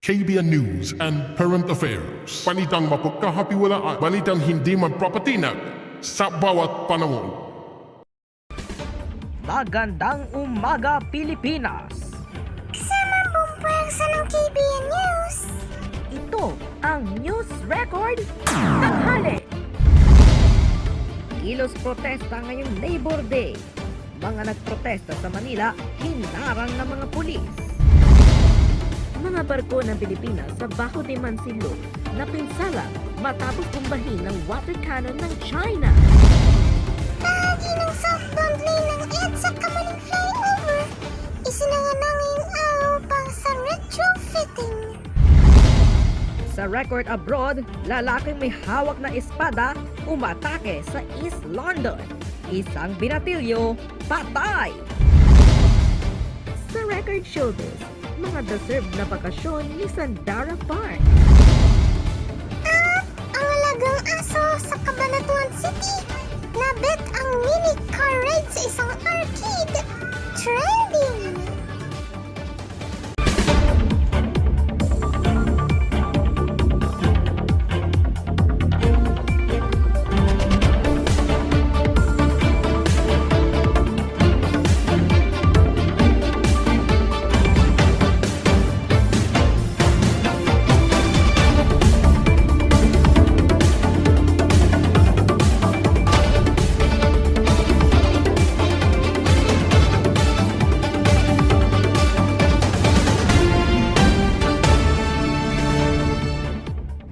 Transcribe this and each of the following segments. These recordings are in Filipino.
KBN News and Current Affairs. Balitang mapagkahapiwalaan, balitang hindi magpapatinag sa bawat panahon. Magandang umaga, Pilipinas! Kasama ang buong pwersa ng KBN News. Ito ang News Record tanghali. Kilos protesta ngayong Labor Day. Mga nagprotesta sa Manila, hinarang ng mga pulis. Mga barko ng Pilipinas sa Baho de Mansilo napinsala matapos tumbahin ng water cannon ng China. Bahagi ng southbound lane ng EDSA Kamaling Flyover, isinangalang ngayong araw para sa retrofitting. Sa record abroad, lalaking may hawak na espada umatake sa East London. Isang binatilyo, patay! Sa record showbiz, mga deserved na bakasyon ni Sandara Park. At ang alagang aso sa Cabanatuan City, nabit ang mini car ride sa isang arcade. Trending!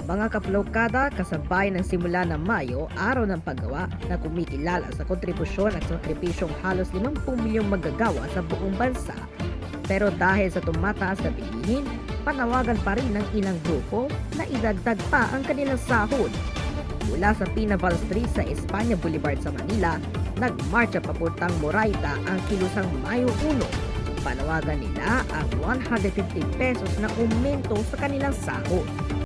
Mga kaplokada, kasabay ng simula ng Mayo, araw ng paggawa na kumikilala sa kontribusyon at sakripisyong halos 50 milyong magagawa sa buong bansa. Pero dahil sa tumataas na bilihin, panawagan pa rin ng ilang grupo na idagdag pa ang kanilang sahod. Mula sa Pinaval Street sa Espanya Boulevard sa Manila, nagmarcha papuntang Moraita ang kilusang Mayo 1. Panawagan nila ang 150 pesos na aumento sa kanilang sahod.